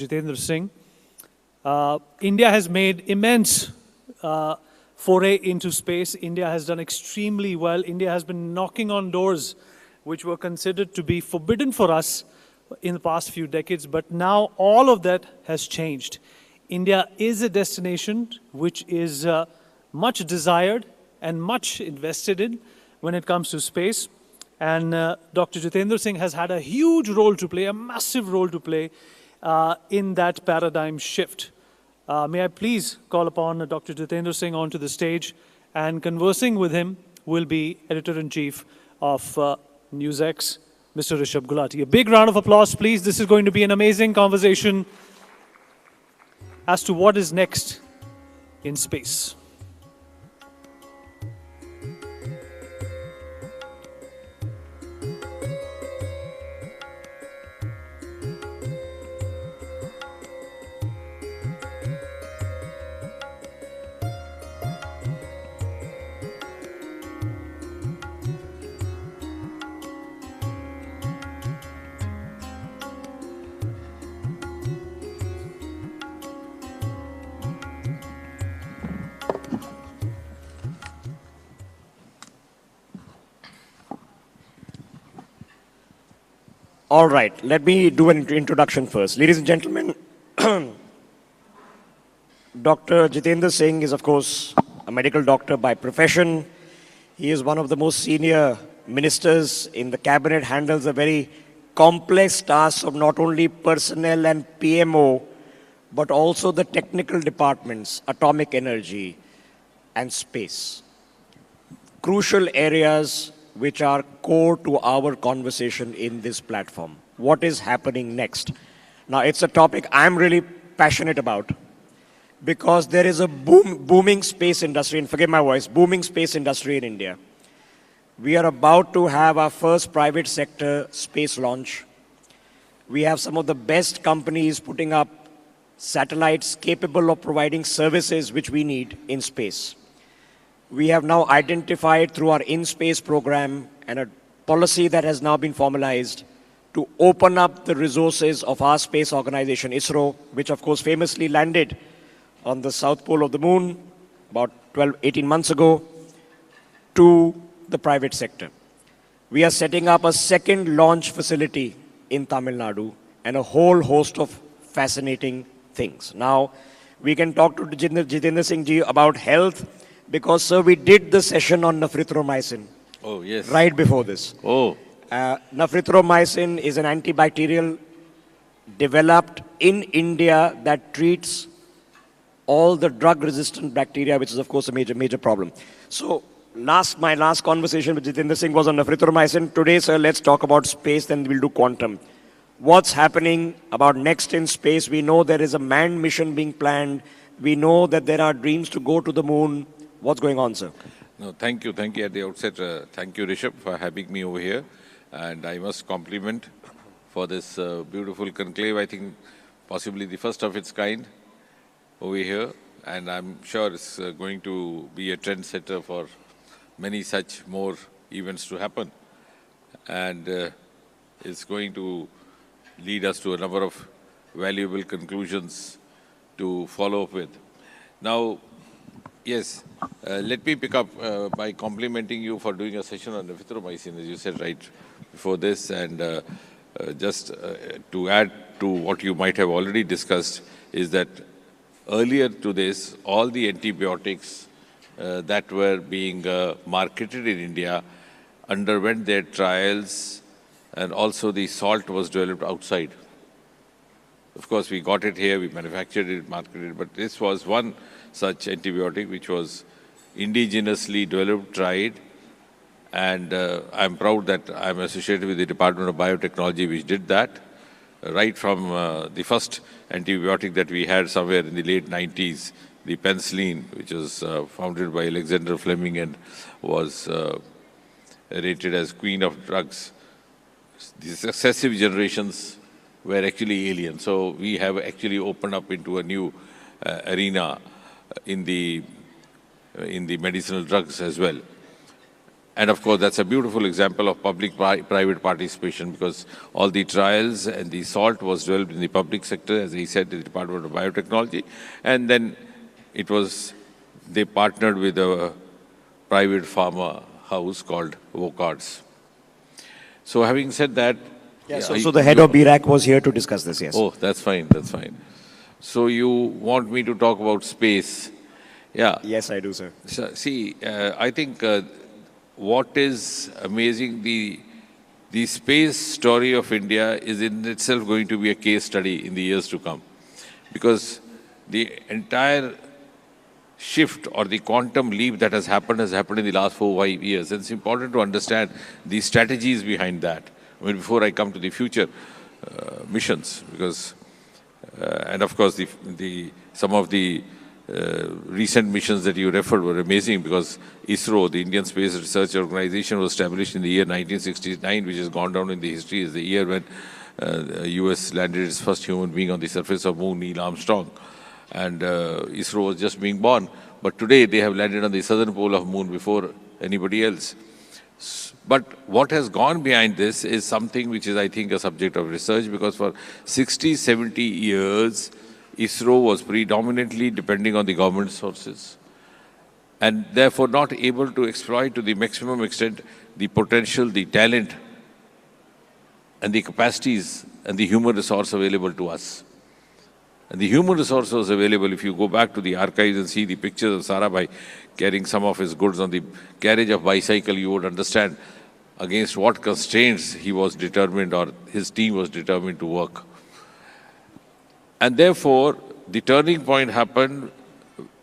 Jitendra Singh. India has made immense foray into space. India has done extremely well. India has been knocking on doors which were considered to be forbidden for us in the past few decades, but now all of that has changed. India is a destination which is much desired and much invested in when it comes to space. And Dr. Jitendra Singh has had a huge role to play, a massive role to play in that paradigm shift. May I please call upon Dr. Jitendra Singh onto the stage, and conversing with him will be Editor-in-Chief of NewsX, Mr. Rishabh Gulati. A big round of applause, please. This is going to be an amazing conversation as to what is next in space. All right, let me do an introduction first. Ladies and gentlemen, Dr. Jitendra Singh is, of course, a medical doctor by profession. He is one of the most senior ministers in the cabinet, handles a very complex task of not only personnel and PMO, but also the technical departments, atomic energy and space. Crucial areas which are core to our conversation in this platform. What is happening next? Now, it's a topic I'm really passionate about because there is a booming space industry, and forgive my voice, booming space industry in India. We are about to have our first private sector space launch. We have some of the best companies putting up satellites capable of providing services which we need in space. We have now identified through our in-space program and a policy that has now been formalized to open up the resources of our space organization, ISRO, which of course famously landed on the south pole of the moon about 18 months ago, to the private sector. We are setting up a second launch facility in Tamil Nadu and a whole host of fascinating things. Now, we can talk to Jitendra Singh ji about health, because, sir, we did the session on nafrithromycin. Oh, yes. Right before this. Oh. Nafrithromycin is an antibacterial developed in India that treats all the drug-resistant bacteria, which is, of course, a major problem. So, my last conversation with Jitendra Singh was on nafrithromycin. Today, sir, let's talk about space, then we'll do quantum. What's happening about next in space? We know there is a manned mission being planned. We know that there are dreams to go to the moon. What's going on, sir? No, thank you. Thank you at the outset. Thank you, Rishabh, for having me over here. And I must compliment for this beautiful conclave. I think possibly the first of its kind over here. And I'm sure it's going to be a trendsetter for many such more events to happen. And it's going to lead us to a number of valuable conclusions to follow up with. Now, yes, let me pick up by complimenting you for doing a session on nafrithromycin, as you said right before this. And just to add to what you might have already discussed, is that earlier to this, all the antibiotics that were being marketed in India underwent their trials, and also the salt was developed outside. Of course, we got it here, we manufactured it, marketed it, but this was one such antibiotic which was indigenously developed, tried, and I'm proud that I'm associated with the Department of Biotechnology which did that, right from the first antibiotic that we had somewhere in the late 90s, the penicillin, which was founded by Alexander Fleming and was rated as queen of drugs. The successive generations were actually alien. So we have actually opened up into a new arena in the medicinal drugs as well. And of course, that's a beautiful example of public-private participation, because all the trials and the salt was developed in the public sector, as he said, the Department of Biotechnology. And then they partnered with a private pharma house called Wocards. So having said that... So the head of BRAC was here to discuss this, yes. Oh, that's fine, that's fine. So you want me to talk about space? Yeah. Yes, I do, sir. So, see, I think what is amazing, the space story of India is in itself going to be a case study in the years to come. Because the entire shift or the quantum leap that has happened in the last 4-5 years. And it's important to understand the strategies behind that. I mean, before I come to the future missions, because, and of course, some of the recent missions that you referred were amazing, because ISRO, the Indian Space Research Organization, was established in the year 1969, which has gone down in the history as the year when the US landed its first human being on the surface of Moon, Neil Armstrong. And ISRO was just being born. But today they have landed on the southern pole of Moon before anybody else. But what has gone behind this is something which is, I think, a subject of research, because for 60, 70 years, ISRO was predominantly depending on the government sources, and therefore not able to exploit to the maximum extent the potential, the talent, and the capacities and the human resource available to us. And the human resource was available. If you go back to the archives and see the pictures of Sarabhai carrying some of his goods on the carriage of bicycle, you would understand against what constraints he was determined, or his team was determined to work. And therefore, the turning point happened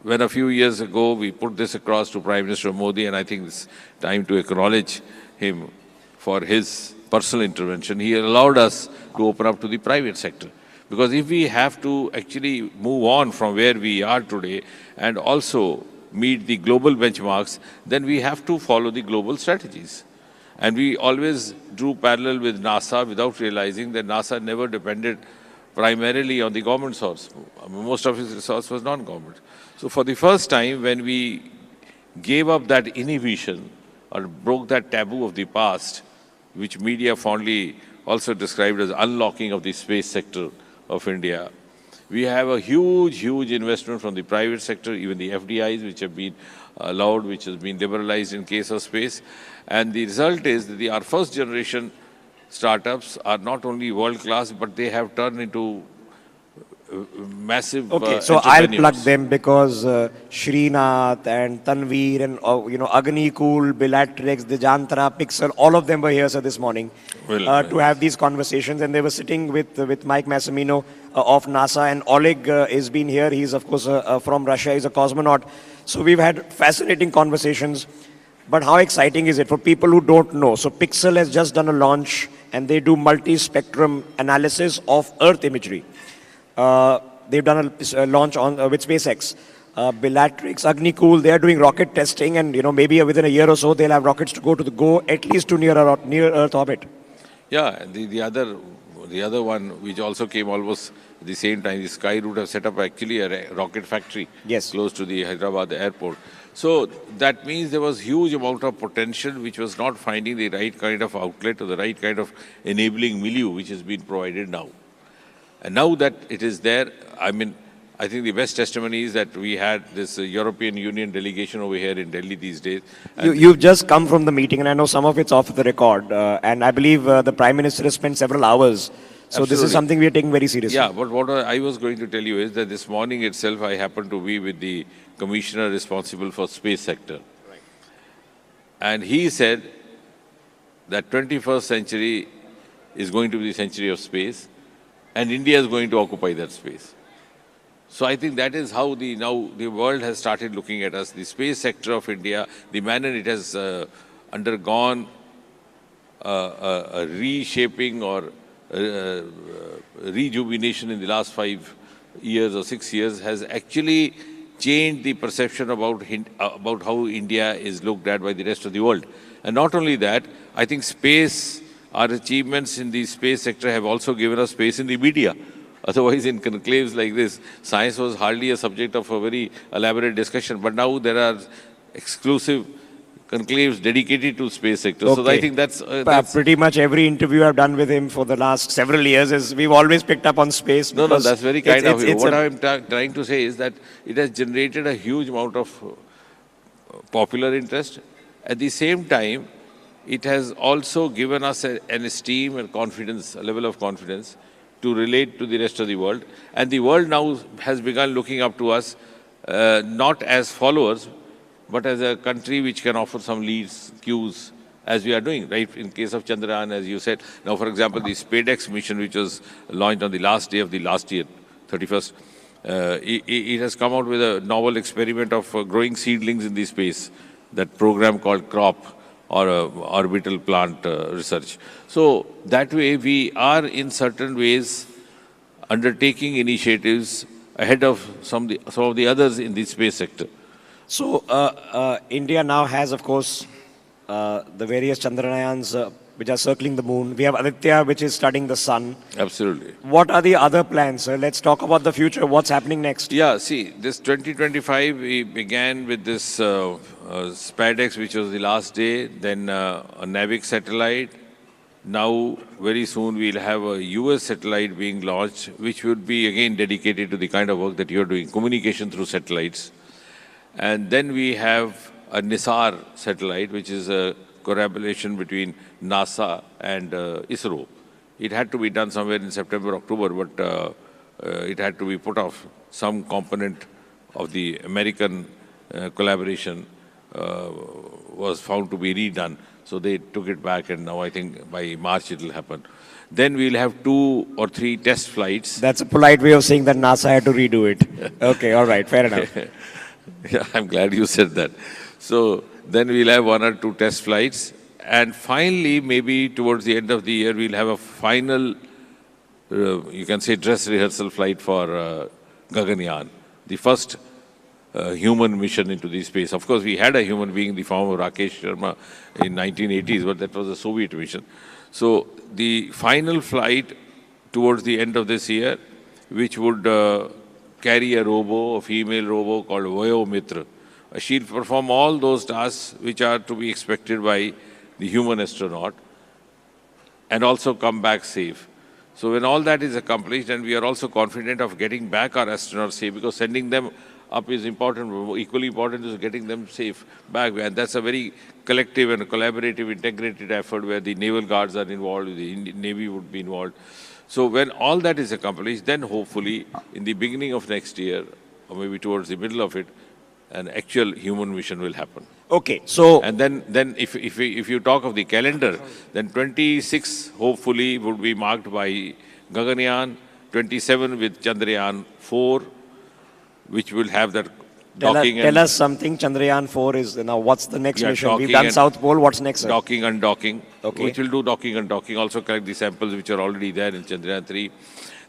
when a few years ago we put this across to Prime Minister Modi, and I think it's time to acknowledge him for his personal intervention. He allowed us to open up to the private sector. Because if we have to actually move on from where we are today and also meet the global benchmarks, then we have to follow the global strategies. And we always drew parallel with NASA without realizing that NASA never depended primarily on the government source. I mean, most of its resource was non-government. So for the first time, when we gave up that inhibition or broke that taboo of the past, which media fondly also described as unlocking of the space sector of India, we have a huge, huge investment from the private sector, even the FDIs, which have been allowed, which has been liberalized in case of space. And the result is that our first generation startups are not only world-class, but they have turned into massive Okay, so I'll plug them, because Srinath and Tanveer and Agnikul, Bellatrix, Dejantara, Pixel, all of them were here, sir, this morning to have these conversations, and they were sitting with Mike Massimino of NASA, and Oleg has been here. He's of course from Russia. He's a cosmonaut. So we've had fascinating conversations. But how exciting is it for people who don't know? So Pixel has just done a launch, and they do multi-spectrum analysis of Earth imagery. They've done a launch with SpaceX. Bellatrix, Agnikul, they are doing rocket testing, and maybe within a year or so they'll have rockets to go at least to near Earth orbit. Yeah, the other one which also came almost at the same time, the Skyroot have set up actually a rocket factory close to the Hyderabad airport. So that means there was huge amount of potential which was not finding the right kind of outlet or the right kind of enabling milieu which has been provided now. And now that it is there, I mean, I think the best testimony is that we had this European Union delegation over here in Delhi these days. You've just come from the meeting, and I know some of it's off the record. And I believe the Prime Minister has spent several hours. So Absolutely. This is something we are taking very seriously. Yeah, but what I was going to tell you is that this morning itself, I happened to be with the commissioner responsible for space sector. Right. And he said that 21st century is going to be the century of space, and India is going to occupy that space. So I think that is how now the world has started looking at us. The space sector of India, the manner it has undergone a reshaping or rejuvenation in the last 5 years or 6 years has actually changed the perception about how India is looked at by the rest of the world. And not only that, I think our achievements in the space sector have also given us space in the media. Otherwise, in conclaves like this, science was hardly a subject of a very elaborate discussion. But now there are exclusive conclaves dedicated to space sector. So I think that's pretty much every interview I've done with him for the last several years is we've always picked up on space. no, because that's very kind of you. it's What I'm trying to say is that it has generated a huge amount of popular interest. At the same time, it has also given us an esteem and confidence, a level of confidence to relate to the rest of the world. And the world now has begun looking up to us not as followers, but as a country which can offer some leads, cues, as we are doing, right? In case of Chandrayaan, as you said. Now, for example, the SpaceX mission, which was launched on the last day of the last year, 31st, it has come out with a novel experiment of growing seedlings in the space, that program called CROP, or orbital plant research. So that way, we are in certain ways undertaking initiatives ahead of some of the others in the space sector. So, India now has, of course, the various Chandrayans which are circling the moon. We have Aditya, which is studying the sun. Absolutely. What are the other plans, sir? Let's talk about the future. What's happening next? Yeah, see, this 2025, we began with this SpaceX, which was the last day, then a NAVIC satellite. Now, very soon, we'll have a US satellite being launched, which would be, again, dedicated to the kind of work that you're doing, communication through satellites. And then we have a NISAR satellite, which is a collaboration between NASA and ISRO. It had to be done somewhere in September, October, but it had to be put off. Some component of the American collaboration was found to be redone. So they took it back, and now I think by March it will happen. Then we'll have 2 or 3 test flights. That's a polite way of saying that NASA had to redo it. Okay, all right, fair enough. Yeah, I'm glad you said that. So then we'll have 1 or 2 test flights. And finally, maybe towards the end of the year, we'll have a final, you can say, dress rehearsal flight for Gaganyaan, the first human mission into the space. Of course, we had a human being in the form of Rakesh Sharma in 1980s, but that was a Soviet mission. So the final flight towards the end of this year, which would carry a robo, a female robo called Vayo Mitra. She'll perform all those tasks which are to be expected by the human astronaut and also come back safe. So when all that is accomplished, and we are also confident of getting back our astronauts safe, because sending them up is important, but equally important is getting them safe back. And that's a very collective and collaborative, integrated effort where the naval guards are involved, the Navy would be involved. So when all that is accomplished, then hopefully in the beginning of next year, or maybe towards the middle of it, an actual human mission will happen. Okay, so... And then if you talk of the calendar, then 26 hopefully would be marked by Gaganyaan, 27 with Chandrayaan 4, which will have that docking Tell us something. Chandrayaan 4 is now. What's the next mission? We've docking done and South Pole. What's next, sir? docking and docking, Okay. which will do docking and docking, also collect the samples which are already there in Chandrayaan 3.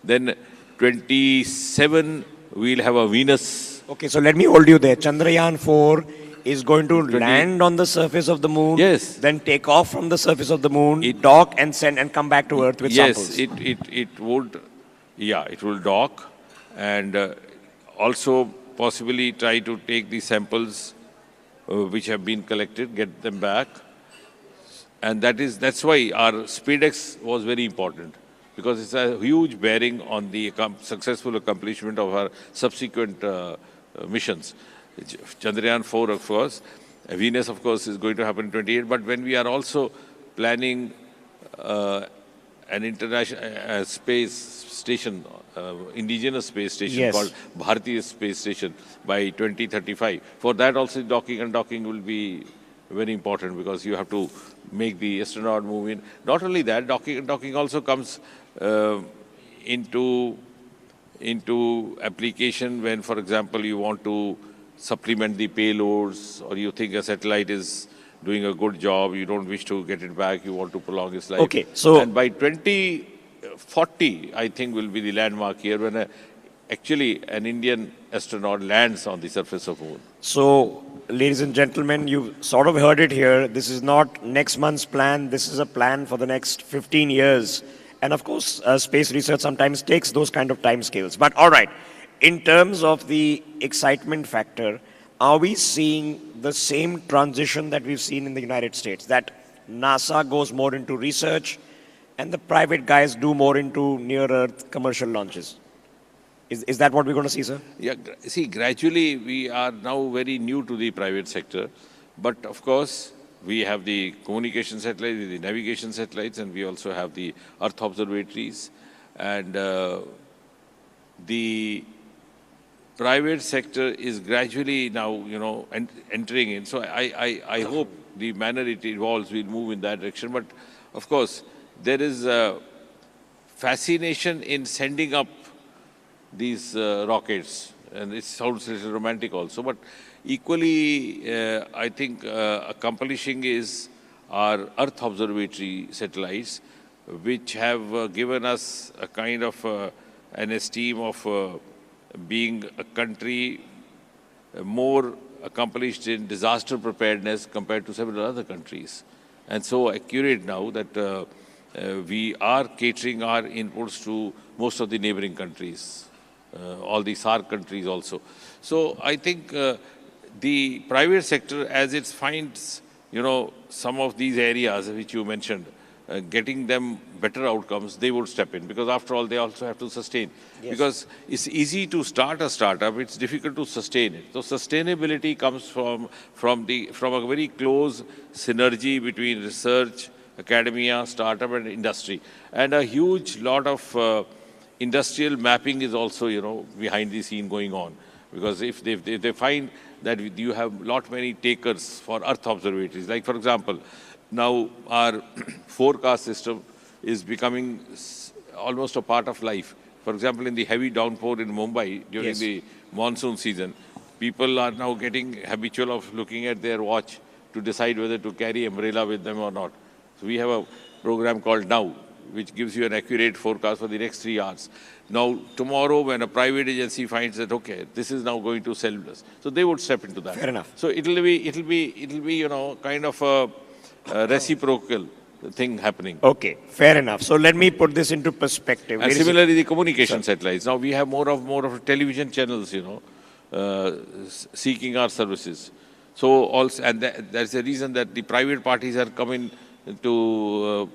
Then 27, we'll have a Venus. Okay, so let me hold you there. Chandrayaan 4 is going to land on the surface of the moon. Yes. Then take off from the surface of the moon, dock and send and come back to Earth with samples. Yes, it would, yeah, it will dock and also possibly try to take the samples which have been collected, get them back. And that's why our SpaceX was very important, because it's a huge bearing on the successful accomplishment of our subsequent missions. Chandrayaan 4, of course. Venus, of course, is going to happen in 28. But when we are also planning an international space station, indigenous space station, Yes, called Bharatiya Space Station by 2035. For that also docking and docking will be very important, because you have to make the astronaut move in. Not only that, docking and docking also comes into application when, for example, you want to supplement the payloads, or you think a satellite is doing a good job, you don't wish to get it back, you want to prolong its life. Okay, so... And by 2040, I think, will be the landmark year when actually an Indian astronaut lands on the surface of the moon. So, ladies and gentlemen, you sort of heard it here. This is not next month's plan. This is a plan for the next 15 years. And of course, space research sometimes takes those kind of time scales. But all right, in terms of the excitement factor, are we seeing the same transition that we've seen in the United States? That NASA goes more into research and the private guys do more into near-Earth commercial launches. Is that what we're going to see, sir? Yeah, see, gradually we are now very new to the private sector, but of course we have the communication satellites, the navigation satellites, and we also have the Earth observatories, and the private sector is gradually now, entering in. So I hope the manner it evolves will move in that direction. But of course, there is a fascination in sending up these rockets, and it sounds a little romantic also, but equally, I think accomplishing is our Earth observatory satellites, which have given us a kind of an esteem of being a country more accomplished in disaster preparedness compared to several other countries. And so accurate now that we are catering our inputs to most of the neighboring countries. All the SAARC countries also. So I think the private sector, as it finds, some of these areas which you mentioned, getting them better outcomes, they would step in, because after all, they also have to sustain. Yes. Because it's easy to start a startup, it's difficult to sustain it. So sustainability comes from a very close synergy between research, academia, startup, and industry, and a huge lot of industrial mapping is also, behind the scene going on. Because if they find that you have many takers for Earth observatories, like for example, now our forecast system is becoming almost a part of life. For example, in the heavy downpour in Mumbai during Yes. the monsoon season, people are now getting habitual of looking at their watch to decide whether to carry umbrella with them or not. So we have a program called Now, which gives you an accurate forecast for the next 3 hours. Now, tomorrow, when a private agency finds that, okay, this is now going to sell us, so they would step into that. Fair enough. So it'll be, kind of a reciprocal thing happening. Okay, fair enough. So let me put this into perspective. And Ladies- similarly, the communication satellites. Now we have more of television channels, seeking our services. So also, and that's the reason that the private parties are coming to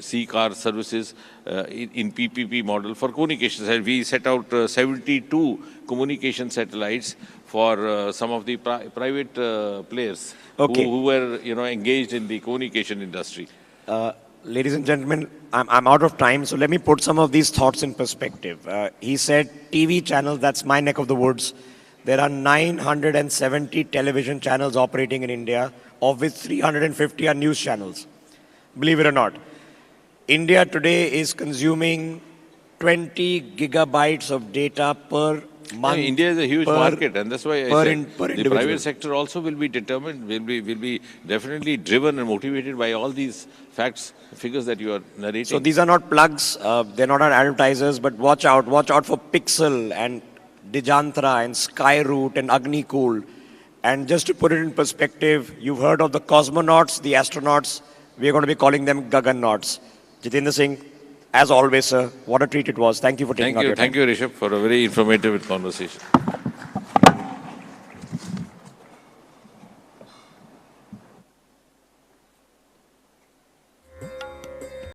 seek our services in PPP model for communications. And we set out 72 communication satellites for some of the private players Okay. who were engaged in the communication industry. Ladies and gentlemen, I'm out of time, so let me put some of these thoughts in perspective. He said TV channels, that's my neck of the woods. There are 970 television channels operating in India, of which 350 are news channels. Believe it or not. India today is consuming 20 gigabytes of data per month. India is a huge market, and that's why I said per the individual. private sector also will be determined, will be definitely driven and motivated by all these facts, figures that you are narrating. So these are not plugs, they're not our advertisers, but watch out for Pixel and Dijantra and Skyroot and Agnikul. And just to put it in perspective, you've heard of the cosmonauts, the astronauts. We're going to be calling them Gagannauts. Jitendra Singh, as always, sir, what a treat it was. Thank you for taking out your time. Thank you, Rishabh, for a very informative conversation.